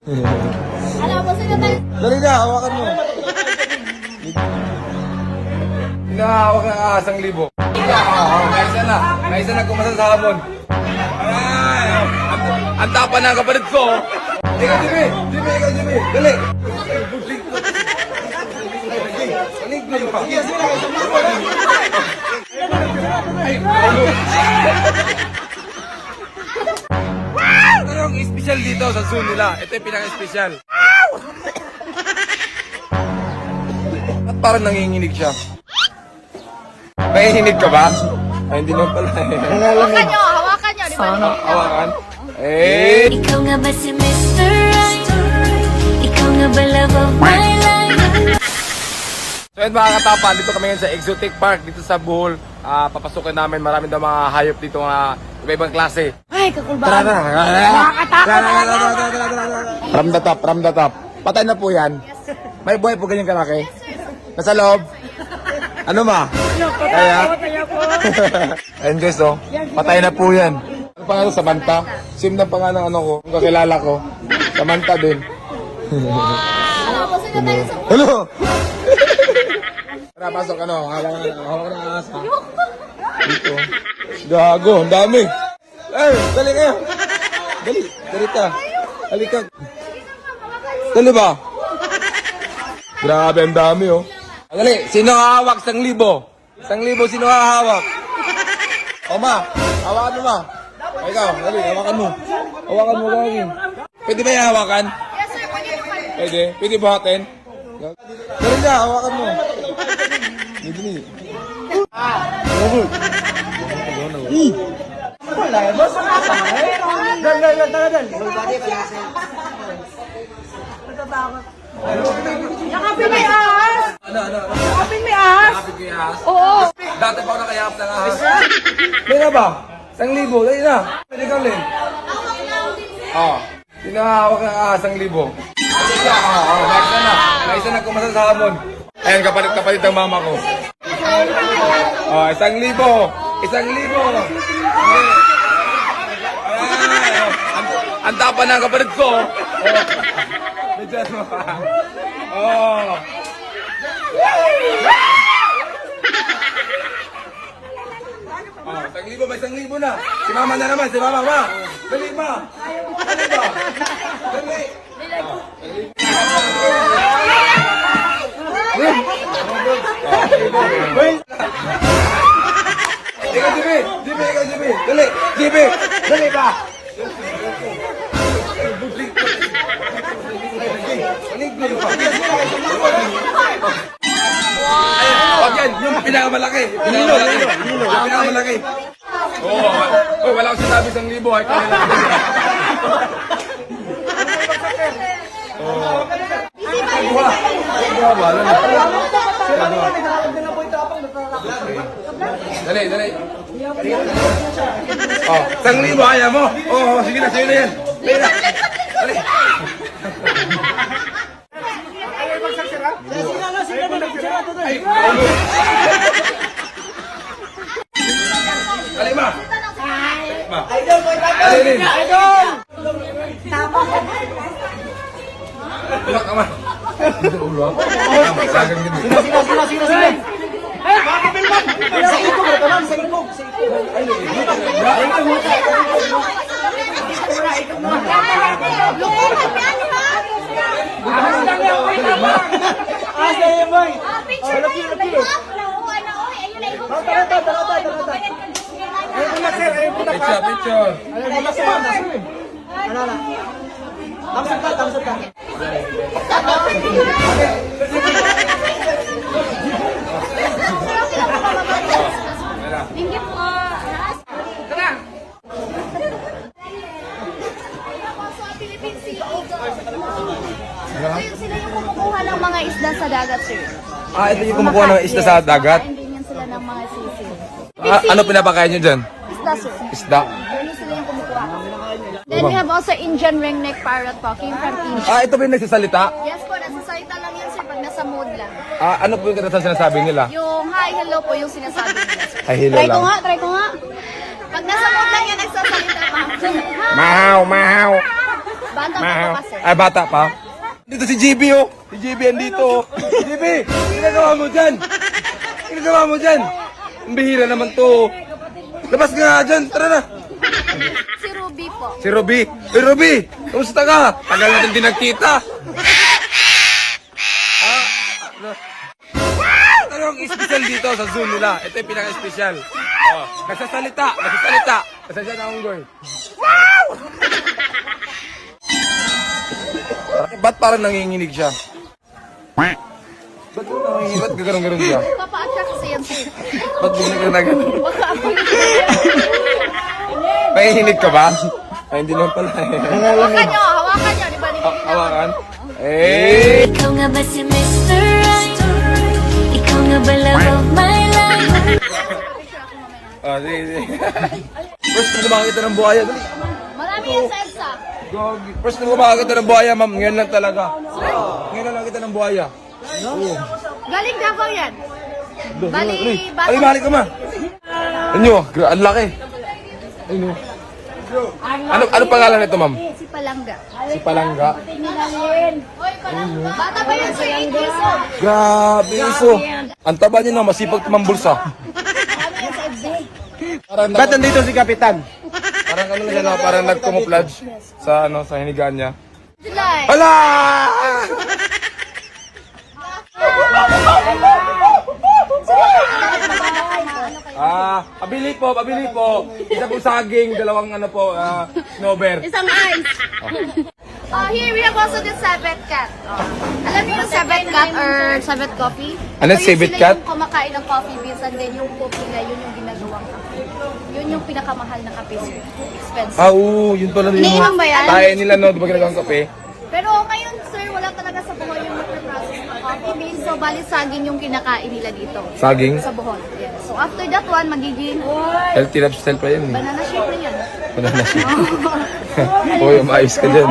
Alam mo, sino tayo? Dali na, hawakan mo. Hinahawak ng ahasang libo. May isa na kumasa sa hamon. Ay, ang tapa na kapatid ko. Ikaw, Jimmy! Jimmy, ikaw, Jimmy! Dali! Palig pa. Ito yung special dito sa zoo nila. Ito yung pinaka-special. At parang nanginginig siya. Nanginginig ka ba? Ay, hindi naman pala eh. Hawakan nyo, di ba? Hawakan. Eh! Ikaw nga ba si Mr. Right? Ikaw nga ba love of my life? So yun mga katapa, dito kami ngayon sa Exotic Park dito sa Bohol. Papasukin namin, marami daw mga hayop dito, mga iba-ibang klase. Ay, kakulbaan. From the top. Patay na po yan. May buhay po ganyan kalaki. Nasa loob. Ano ma? Kaya? Ayun guys, oh. Patay na po yan. Ano pangalan? Samantha? Sim na pangalan ano ko. Kung kakilala ko. Samantha din. Alam mo, sino tayo sa... Hello! Tara, pasok ano. Hawak na asa. Dito. Gago, ang dami. Eh, dali kayo. Dali ka. Halika. Dali ba? Grabe, ang dami oh. Dali, sino hahawak? 1,000. 1,000, sino hahawak? O ma, hawakan mo ma. Ikaw, dali, hawakan mo. Hawakan mo kami. Pwede ba yung hawakan? Yes, sir, pwede po kayo. Pwede? Pwede buhatin? Dali na, hawakan mo. Dali. Yakapin may ahas! Ano? Yakapin may ahas! Kapit ko yung ahas? Oo! Dati pa ako nakayap ng ahas. May na ba? 1,000, dali na. Pwede ka ulit. Oo. Sinahawak ng ahas 1,000. May isa na kumasa sa hamon. Ayan, kapalit ng mama ko. Oh, 1,000. 1,000. Ang tapa ng kapatid ko. Medyo ano pa. Oh. Oh, 1,000, may 1,000 na. Si mama na naman, si mama, ma. Dali, ma. Dali ba? Dali. Ikaw, Jimmy. Dali. Jimmy. Dali ba? Wag yan, yung pinakamalaki. Yung pinakamalaki. Oh, wala akong sinabi 1,000. Ay, kaya lang. Dali. Oh, 1,000 ayaw mo. Oh, sige na, sa'yo na yan. Dali. Dali, ma. Dali. Tulak ka, ma. Dito ulo. Sagang gini. Sino? Sa ikog, sa ikog. Picture. Tamsat ka. Tingin po. Tara. Philippine Sea Eagle. Sila yung kumukuha ng mga isda sa dagat, sir. Ito yung kumukuha ng isda sa dagat. Hindi yan sila ng mga sisig. Ano pinapakain nyo dyan? Isda, sir. Isda. Yun sila yung kumukuha. Then we have also Indian ringneck parrot po. Came from India. Ito ba yung nagsasalita? Yes po, nasa salita lang yan, sir, pag nasa mood lang. Ano po yung katasan sinasabi nila? Yung hi, hello po yung sinasabi nila, sir. Ay, hilo Try ko lang. nga, try ko nga. Pag nasa mood lang yan, nagsasalita, ma'am. Mahaw, mahaw. Bata pa po kasi. Ay, bata pa. Dito si GB, oh. Si GB andito, oh. GB, ginagawa mo dyan? Ginagawa mo dyan? Ang bihira naman to. Labas ka nga dyan, tara na. Si Ruby po. Si Ruby. Hey, Ruby, kamusta ka? Tagal natin din nagkita. Ano ang special dito sa zoo nila? Ito yung pinaka-special. Oh, nagsasalita. Pasensya na akong goy. Ba't parang nanginginig siya? Ba't nanginginig? Ba't gaganon-ganon siya? Papa-attract kasi yan sir. Ba't bigla ka na gano'n? Wag ka ako yung Nanginginig ka ba? Ay, hindi naman pala eh. Hawakan nyo, di ba? Hawakan? Eh! Ikaw nga ba si Mr. Right? Ikaw nga ba love of my life? Oh, sige. First na makakita ng buhaya. Dali. Marami yan sa EDSA. Gogi. First na makakita ng buhaya, ma'am. Ngayon lang talaga. Ngayon lang nakita ng buhaya. Oo. Galing Davao yan. Bali, Ay, balik ka ma. Ano? Ang laki. Ano? Ano pangalan nito, ma'am? Si Palangga. Si Palangga. Bata pa yan sir, 8 years old. Grabe, iso. Ang taba niya na, masipag tumambulsa. Marami yan sa EDSA. Ba't nandito si Kapitan? Parang ano siya, no? Parang nag-camouflage sa, ano, sa hinigaan niya. July. Hala! Pabili po. Isa po saging, dalawang ano po, snowbear. Isang ice. Here we have also the Sabet Cat. Alam niyo yung Sabet Cat or Sabet Coffee? Ano, So, Sabet sila Cat? yung kumakain ng coffee beans and then yung coffee nila, yun yung ginagawang kape. Yun yung pinakamahal na kape, sir. Expensive. Oo, yun pala Iniinom ba yan? Tayo nila, no? Di ba ginagawang kape? Pero ngayon, sir, wala talaga sa Bohol yung process ng coffee beans. So, bali saging yung kinakain nila dito. Saging? Sa Bohol. Yes. So, after that one, magiging Healthy lifestyle pa yun. banana shake na yan. Banana shake. Uy, umayos ka dyan.